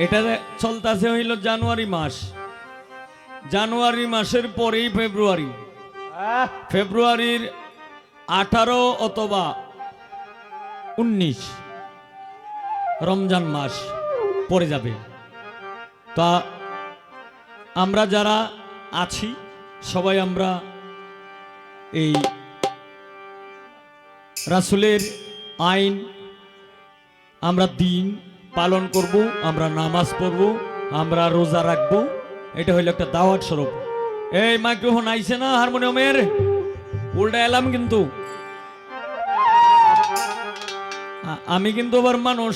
এটা চলতেছে হইল জানুয়ারি মাস। জানুয়ারি মাসের পরেই ফেব্রুয়ারি, ফেব্রুয়ারির 18 অথবা 19 রমজান মাস পড়ে যাবে। তা আমরা যারা আছি সবাই আমরা এই রাসূলের আইন, আমরা দিন পালন করব, আমরা নামাজ পড়ব, আমরা রোজা রাখব। এটা হইল একটা দাওয়াত স্বরূপ। এই মাইক্রোফোন আইছে না হারমোনিয়ামের, উল্টা এলাম কিন্তু আমি কিন্তু আবার মানুষ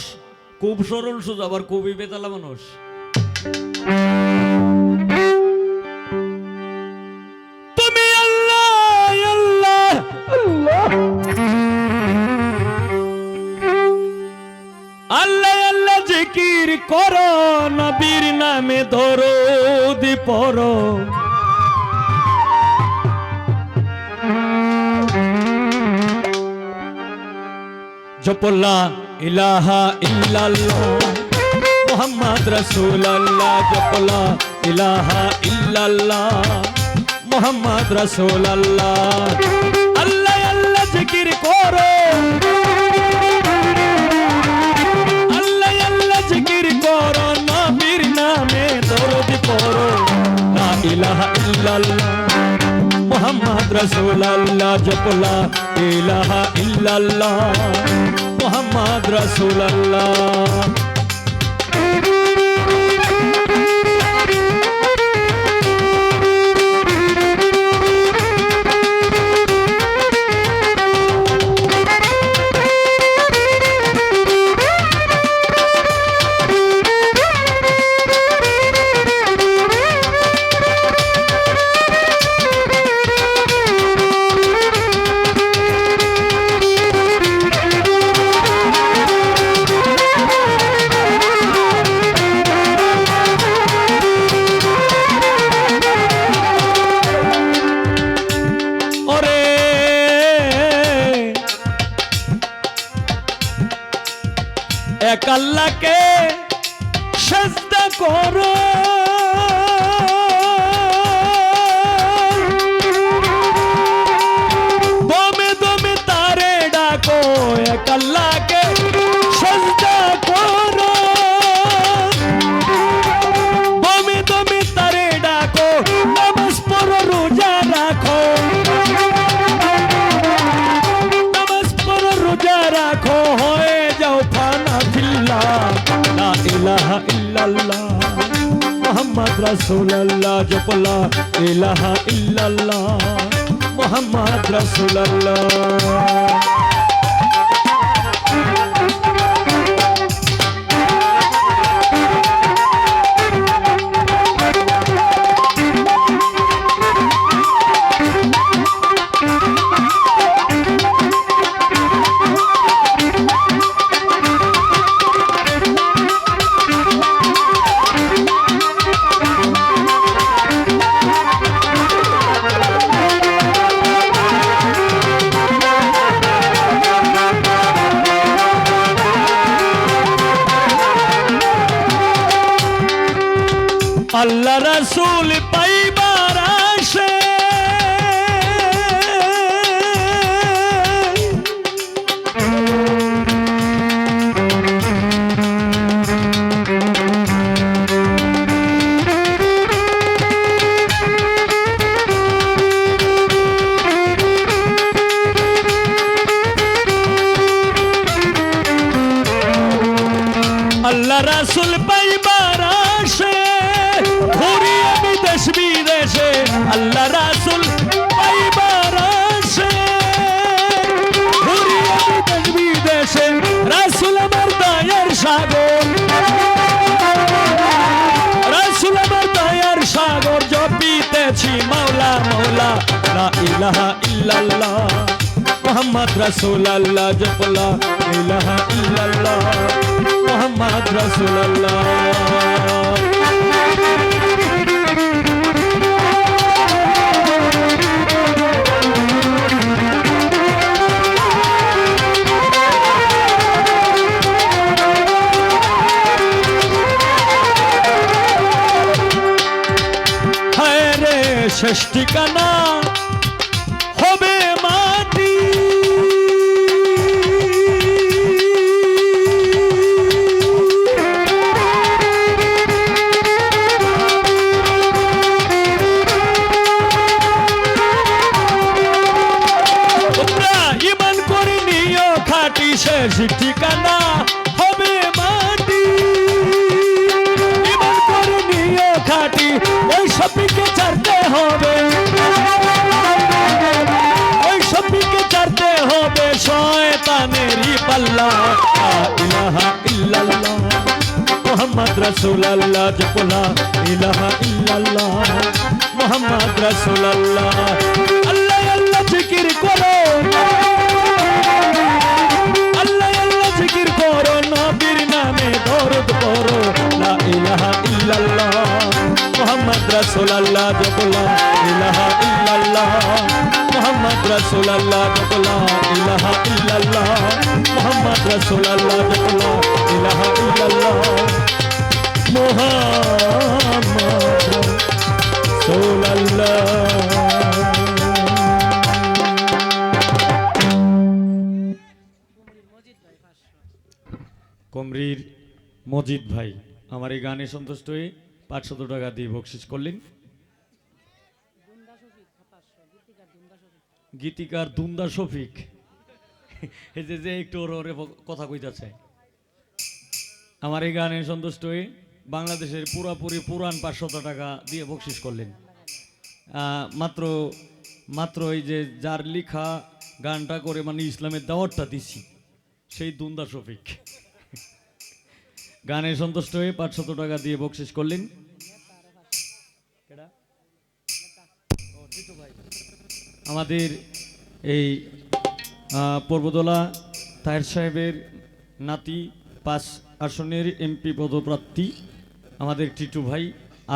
খুব সরল সোজা, আবার খুবই বেতালা মানুষ। তুমি আল্লাহ আল্লাহ আল্লাহ আল্লাহ জিকির করো, নবীর নামে দরুদ পড়ো। জপো লা ইলাহা ইল্লাল্লাহ মুহাম্মদ রাসূলুল্লাহ, জপো লা ইলাহা ইল্লাল্লাহ মুহাম্মদ রাসূলুল্লাহ। আল্লাহ আল্লাহ জিকির করো, আল্লাহ আল্লাহ জিকির করো, নবীর নামে দরুদ পড়ো। লা ইলাহা ইল্লাল্লাহ মুহাম্মদ রাসূলুল্লাহ, জপো লা ইলাহা ইল্লাল্লাহ মুহাম্মদ রাসূলুল্লাহ। এক আল্লাহকে সিজদা করো, দমে দমে তারে ডাকো। এক আল্লাহকে সিজদা করো, দমে দমে তারে ডাকো। নামাজ পড়ো, রোজা রাখো, নামাজ পড়ো, রোজা রাখো, হয়ে যাও ফানা ফিল্লাহ। লা ইলাহা ইল্লাল্লাহ মুহাম্মদ রাসূলুল্লাহ, জপো লা ইলাহা ইল্লাল্লাহ মুহাম্মদ রাসূলুল্লাহ। আল্লাহ রাসূল পাইবার আসে, আল্লাহ রাসূল পাইবার আসে, ঘুরি আমি দেশ বিদেশে। আল্লাহ রাসূল পাইবার আসে, ঘুরি আমি দেশ বিদেশে। রাসূল আমার দয়ার সাগর, রাসূল আমার দয়ার সাগর, জপিতেছি মাওলা মাওলা। লা ইলাহা ইল্লাল্লাহ মুহাম্মদ রাসূলুল্লাহ, জপো লা ইলাহা ইল্লাল্লাহ মুহাম্মদ রাসূলুল্লাহ। শেষ ঠিকানা হবে মাটি। ইমান করে নিও খাটি শেষ ঠিকানা হবে মাটি। ইমান করে নিও খাটি ওই সবকে ছাড়তে হবে, ওই সবকে ছাড়তে হবে শয়তানেরই পাল্লা। লা ইলাহা ইল্লাল্লাহ মুহাম্মদ রাসূলুল্লাহ জপো লা ইলাহা ইল্লাল্লাহ মুহাম্মদ রাসূলুল্লাহ। আল্লাহ আল্লাহ জিকির করো, আল্লাহ আল্লাহ জিকির করো, নবীর নামে দরুদ পড়ো। লা ইলাহা ইল্লাল্লাহ মুহাম্মদ রাসূলুল্লাহ জপো লা ইলাহা ইল্লাল্লাহ মুহাম্মদ রাসূলুল্লাহ জপো লা ইলাহা ইল্লাল্লাহ মুহাম্মদ রাসূলুল্লাহ জপো লা ইলাহা ইল্লাল্লাহ মুহাম্মদ রাসূলুল্লাহ। কমরির মজিদ ভাই আমার এই গানে সন্তুষ্ট হয়ে 500 টাকা দিয়ে বকশিস করলেন। গীতিকার দুন্দা শফিক এই যে একটু ওরে কথা কইতাছে, আমার এই গানে সন্তুষ্ট হয়ে বাংলাদেশের পুরাপুরি পুরান 500 টাকা দিয়ে বকশিস করলেন। মাত্র মাত্র এই যে যার লিখা গানটা করে মানে ইসলামের দাওয়াতটা দিছি সেই দুন্দা শফিক গানে সন্তুষ্ট হয়ে 500 টাকা দিয়ে বকশিস করলেন। আমাদের এই পর্বতলা তাহের সাহেবের নাতি 5 আসনের এমপি পদপ্রার্থী আমাদের টিটু ভাই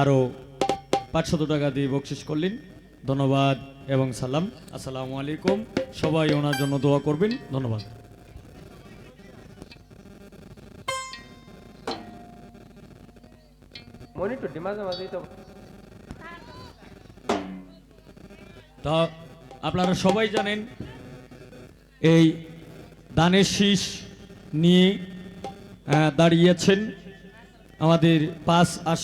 আরও 500 টাকা দিয়ে বকশিস করলেন। ধন্যবাদ এবং সালাম। আসসালামু আলাইকুম। সবাই ওনার জন্য দোয়া করবেন। ধন্যবাদ। তা আপনারা সবাই জানেন এই দানের শীষ নিয়ে দাঁড়িয়েছেন আমাদের 5 আসন